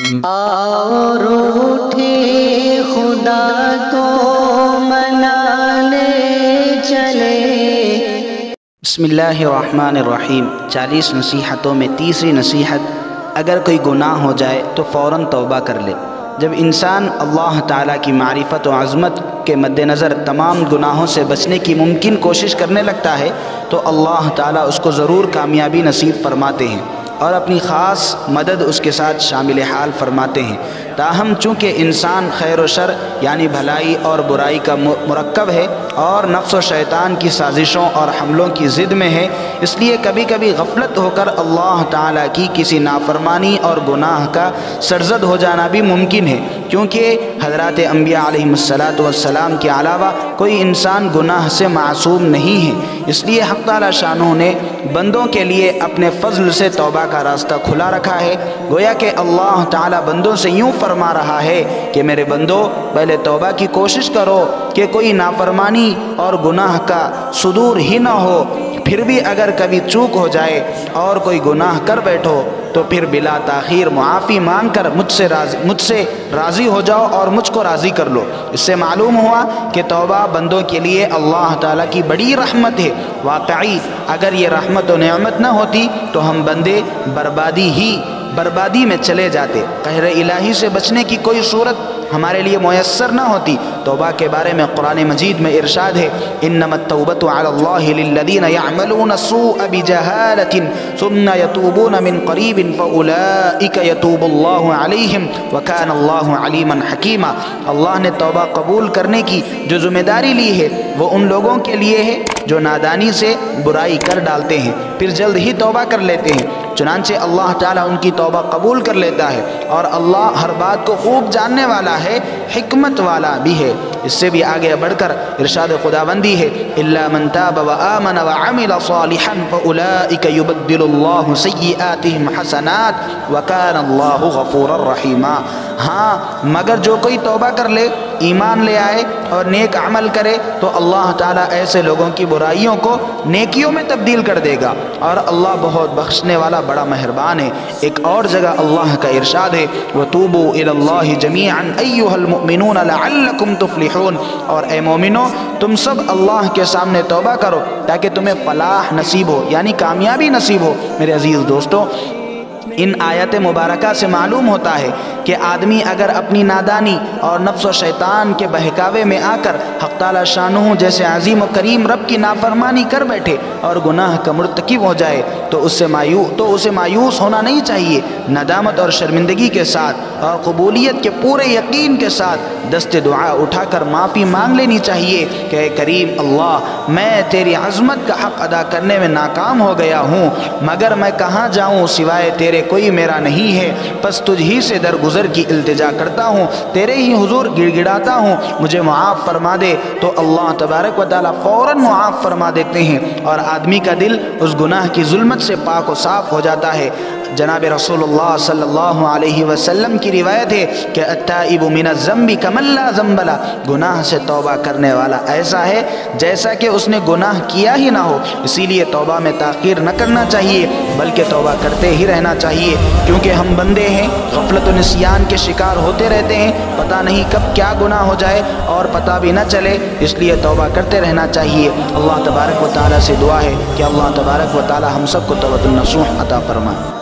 اور اٹھے خدا کو منانے چلے۔ بسم اللہ الرحمن الرحیم۔ 40 نصیحتوں میں تیسری نصیحت، اگر کوئی گناہ ہو جائے تو فوراً توبہ کر لے۔ جب انسان اللہ تعالیٰ کی معرفت و عظمت کے مد نظر تمام گناہوں سے بچنے کی ممکن کوشش کرنے لگتا ہے تو اللہ تعالیٰ اس کو ضرور کامیابی نصیب فرماتے ہیں اور اپنی خاص مدد اس کے ساتھ شامل حال فرماتے ہیں۔ تاہم چونکہ انسان خیر و شر یعنی بھلائی اور برائی کا مرکب ہے اور نفس و شیطان کی سازشوں اور حملوں کی ضد میں ہے، اس لیے کبھی کبھی غفلت ہو کر اللہ تعالیٰ کی کسی نافرمانی اور گناہ کا سرزد ہو جانا بھی ممکن ہے، کیونکہ حضرات انبیاء علیہم السلام کے علاوہ کوئی انسان گناہ سے معصوم نہیں ہے۔ اس لیے حق تعالیٰ شانہ نے بندوں کے لیے اپنے فضل سے توبہ کا راستہ کھلا رکھا ہے۔ گویا کہ اللہ تعالیٰ بندوں سے یوں فرما رہا ہے کہ میرے بندو، پہلے توبہ کی کوشش کرو کہ کوئی نافرمانی اور گناہ کا صدور ہی نہ ہو، پھر بھی اگر کبھی چوک ہو جائے اور کوئی گناہ کر بیٹھو تو پھر بلا تاخیر معافی مانگ کر مجھ سے راضی ہو جاؤ اور مجھ کو راضی کر لو۔ اس سے معلوم ہوا کہ توبہ بندوں کے لیے اللہ تعالیٰ کی بڑی رحمت ہے۔ واقعی اگر یہ رحمت و نعمت نہ ہوتی تو ہم بندے بربادی میں چلے جاتے، قہر الہی سے بچنے کی کوئی صورت ہمارے لیے میسر نہ ہوتی۔ توبہ کے بارے میں قرآن مجید میں ارشاد ہے، انما التوبۃ علی اللہ للذین یعملون السوء بجہالۃ ثم یتوبون من قریب فاولئک یتوب اللہ علیہم وکان اللہ علیما حکیما۔ اللہ نے توبہ قبول کرنے کی جو ذمہ داری لی ہے وہ ان لوگوں کے لیے ہے جو نادانی سے برائی کر ڈالتے ہیں پھر جلد ہی توبہ کر لیتے ہیں، چنانچہ اللہ تعالیٰ ان کی توبہ قبول کر لیتا ہے، اور اللہ ہر بات کو خوب جاننے والا ہے، حکمت والا بھی ہے۔ اس سے بھی آگے بڑھ کر ارشاد خداوندی ہے، الا من تاب وآمن وعمل صالحا فاولئک یبدل اللہ سیئاتہم حسنات وکان اللہ غفورا رحیما۔ ہاں، مگر جو کوئی توبہ کر لے، ایمان لے آئے اور نیک عمل کرے تو اللہ تعالیٰ ایسے لوگوں کی برائیوں کو نیکیوں میں تبدیل کر دے گا، اور اللہ بہت بخشنے والا بڑا مہربان ہے۔ ایک اور جگہ اللہ کا ارشاد ہے، وَتُوبُوا إِلَى اللَّهِ جَمِيعًا أَيُّهَا الْمُؤْمِنُونَ لَعَلَّكُمْ تُفْلِحُونَ۔ اور اے مومنو، تم سب اللہ کے سامنے توبہ کرو تاکہ تمہیں فلاح نصیب ہو، یعنی کامیابی نصیب ہو۔ میرے عزیز دوستو، ان آیت مبارکہ سے معلوم ہوتا ہے کہ آدمی اگر اپنی نادانی اور نفس و شیطان کے بہکاوے میں آ کر حق تعالیٰ شانہ جیسے عظیم و کریم رب کی نافرمانی کر بیٹھے اور گناہ کا مرتکب ہو جائے تو اسے مایوس ہونا نہیں چاہیے۔ ندامت اور شرمندگی کے ساتھ اور قبولیت کے پورے یقین کے ساتھ دست دعا اٹھا کر معافی مانگ لینی چاہیے کہ اے کریم اللہ، میں تیری عظمت کا حق ادا کرنے میں ناکام ہو گیا ہوں، مگر میں کہاں جاؤں سوائے تیرے کوئی میرا نہیں ہے، پس تجھ ہی سے درگزر کی التجا کرتا ہوں، تیرے ہی حضور گڑ گڑاتا ہوں، مجھے معاف فرما دے۔ تو اللہ تبارک و تعالیٰ فوراً معاف فرما دیتے ہیں اور آدمی کا دل اس گناہ کی ظلمت سے پاک و صاف ہو جاتا ہے۔ جناب رسول اللہ صلی اللہ علیہ وسلم کی روایت ہے کہ التائب من الذنب کمن لا ذنب لہ، گناہ سے توبہ کرنے والا ایسا ہے جیسا کہ اس نے گناہ کیا ہی نہ ہو۔ اسی لیے توبہ میں تاخیر نہ کرنا چاہیے بلکہ توبہ کرتے ہی رہنا چاہیے، کیونکہ ہم بندے ہیں، غفلت و نسیان کے شکار ہوتے رہتے ہیں، پتہ نہیں کب کیا گناہ ہو جائے اور پتہ بھی نہ چلے، اس لیے توبہ کرتے رہنا چاہیے۔ اللہ تبارک و تعالیٰ سے دعا ہے کہ اللہ تبارک و تعالیٰ ہم سب کو توبۃ النصوح عطا فرمائے۔